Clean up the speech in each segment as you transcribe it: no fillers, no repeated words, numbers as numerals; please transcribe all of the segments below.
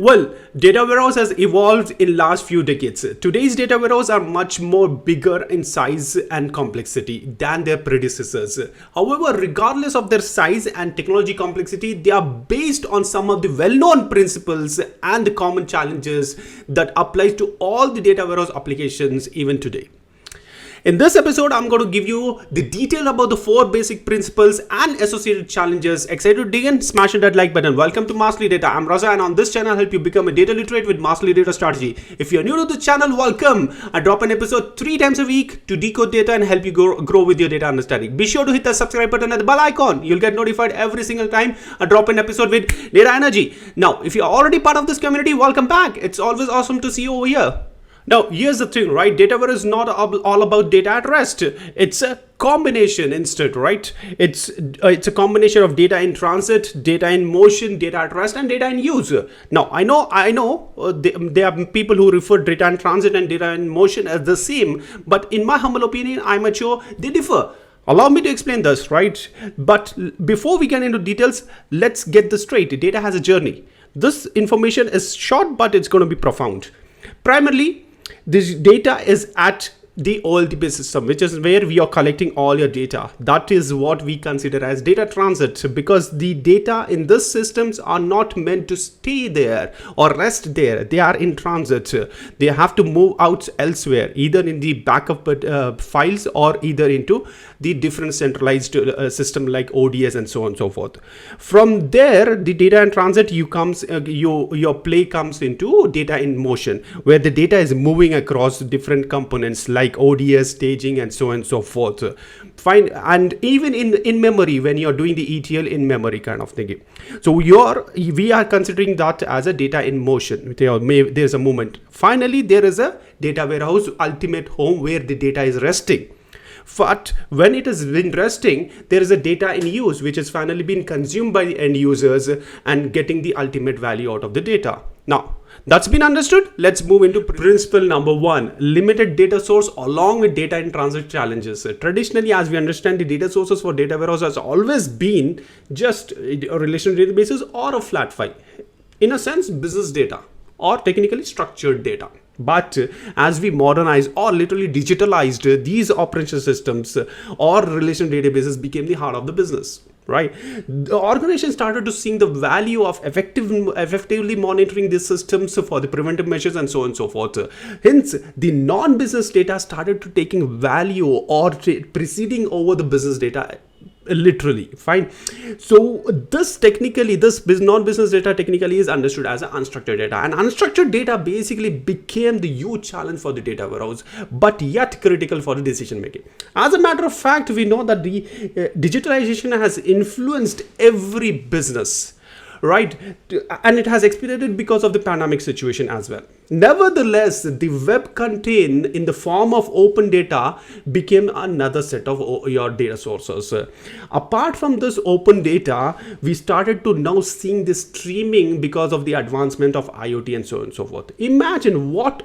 Well, data warehouse has evolved in last few decades. Today's data warehouse are much more bigger in size and complexity than their predecessors. However, regardless of their size and technology complexity, they are based on some of the well-known principles and the common challenges that apply to all the data warehouse applications even today. In this episode, I'm going to give you the detail about the 4 basic principles and associated challenges. Excited to dig in? Smash that like button. Welcome to Mastery Data. I'm Raza, and on this channel, I'll help you become a data literate with Mastery Data strategy. If you're new to the channel, welcome. I drop an episode 3 times a week to decode data and help you grow with your data understanding. Be sure to hit the subscribe button and the bell icon. You'll get notified every single time I drop an episode with data energy. Now, if you're already part of this community, welcome back. It's always awesome to see you over here. Now, here's the thing, right? Data warehouse is not all about data at rest. It's a combination instead, right? It's a combination of data in transit, data in motion, data at rest, and data in use. Now, I know there are people who refer data in transit and data in motion as the same, but in my humble opinion, I'm not sure they differ. Allow me to explain this, right? But before we get into details, let's get this straight. Data has a journey. This information is short, but it's going to be profound. Primarily, this data is at the OLTP system, which is where we are collecting all your data. That is what we consider as data transit, because the data in these systems are not meant to stay there or rest there. They are in transit. They have to move out elsewhere, either in the backup files or either into the different centralized system like ODS and so on and so forth. From there, the data in transit, your play comes into data in motion, where the data is moving across different components like ODS, staging, and so on and so forth. Fine. And even in memory, when you're doing the ETL in memory kind of thing. So we are considering that as a data in motion. There's a movement. Finally, there is a data warehouse ultimate home where the data is resting. But when it has been resting, there is a data in use, which has finally been consumed by the end users and getting the ultimate value out of the data. Now, that's been understood. Let's move into principle number 1, limited data source along with data in transit challenges. Traditionally, as we understand, the data sources for data warehouse has always been just a relational databases or a flat file. In a sense, business data or technically structured data. But as we modernized or literally digitalized these operation systems or relational databases became the heart of the business, right? The organization started to see the value of effectively monitoring these systems for the preventive measures and so on and so forth. Hence, the non-business data started to taking value or preceding over the business data. Literally, fine. So this non-business data technically is understood as unstructured data, and unstructured data basically became the huge challenge for the data warehouse, but yet critical for the decision making. As a matter of fact, we know that the digitalization has influenced every business, right? And it has expedited because of the pandemic situation as well. Nevertheless, the web content in the form of open data became another set of your data sources. Apart from this open data, we started to now seeing this streaming because of the advancement of IoT and so on and so forth. Imagine what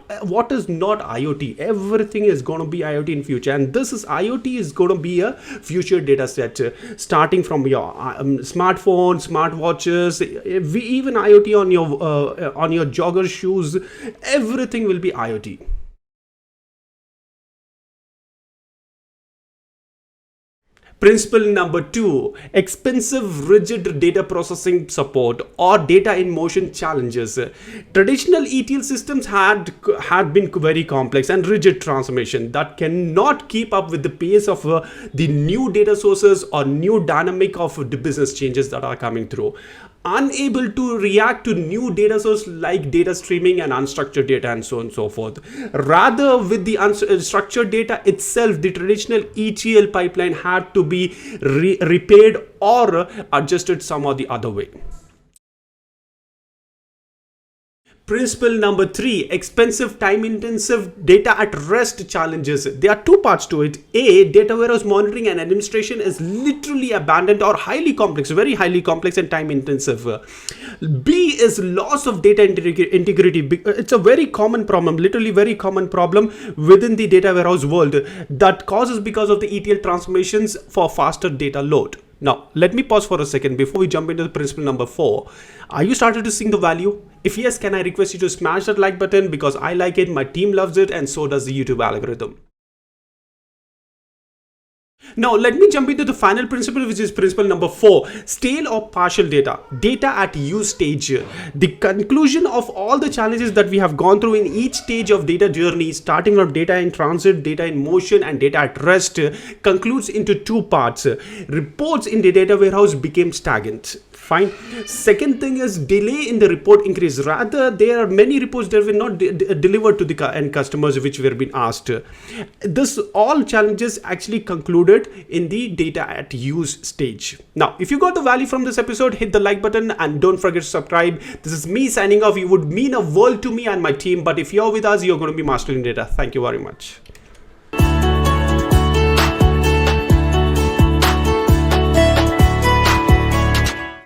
is not IoT. Everything is going to be IoT in future, and IoT is going to be a future data set, starting from your smartphones, smartwatches, even IoT on your jogger shoes. Everything will be IoT. Principle number 2, expensive rigid data processing support or data in motion challenges. Traditional ETL systems had been very complex and rigid transformation that cannot keep up with the pace of the new data sources or new dynamic of the business changes that are coming through. Unable to react to new data sources like data streaming and unstructured data and so on and so forth. Rather, with the unstructured data itself, the traditional ETL pipeline had to be repaired or adjusted some or the other way. Principle number 3, expensive, time-intensive data at rest challenges. There are 2 parts to it. A, data warehouse monitoring and administration is literally abundant or highly complex, very highly complex and time-intensive. B is loss of data integrity. It's a very common problem, literally very common problem within the data warehouse world that causes because of the ETL transformations for faster data load. Now, let me pause for a second before we jump into the principle number 4. Are you started to see the value? If yes, can I request you to smash that like button, because I like it, my team loves it, and so does the YouTube algorithm. Now, let me jump into the final principle, which is principle number 4, stale or partial data, data at use stage. The conclusion of all the challenges that we have gone through in each stage of data journey, starting from data in transit, data in motion, and data at rest, concludes into 2 parts. Reports in the data warehouse became stagnant. Fine. Second thing is delay in the report increase. Rather, there are many reports that were not delivered to the end customers, which were being asked. This all challenges actually concluded in the data at use stage. Now, if you got the value from this episode, hit the like button and don't forget to subscribe. This is me signing off. You would mean a world to me and my team. But if you're with us, you're going to be mastering data. Thank you very much.